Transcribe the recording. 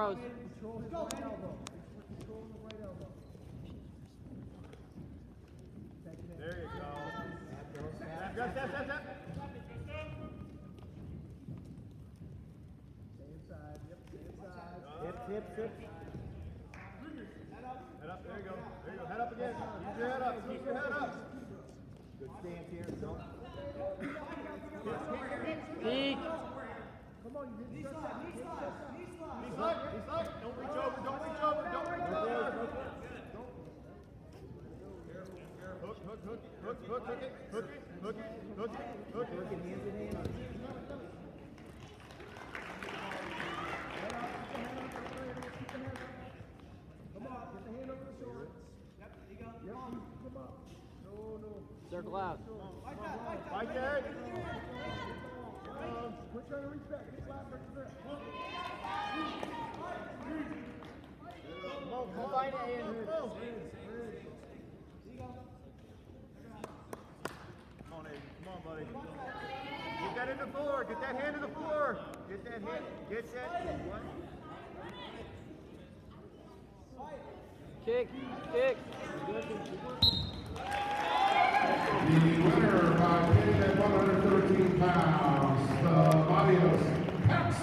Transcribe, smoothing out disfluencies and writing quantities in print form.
throws. Control his right elbow. Control the right elbow. There you go. Step. Stay inside. Yep, stay inside. Hip. Head up, there you go. There you go. Head up again. Keep your head up. Keep your head up. Good stance here. Don't. Peek. Come on, you didn't start that. Knee slide. Don't reach over. Don't reach over. Hook it. Working hands in hand. Come on, get the hand over the shoulder. Yep, there you go. Yep, come up. No. Circle out. Right there. Quit trying to reach back. Get flat for the grip. Come find it, Andrew. Come on, Aiden. Come on, buddy. Get that in the floor. Get that hand in the floor. Get that hand. Get that. What? Kick. The winner by pinning at 113 pounds, the Barrios Paxson.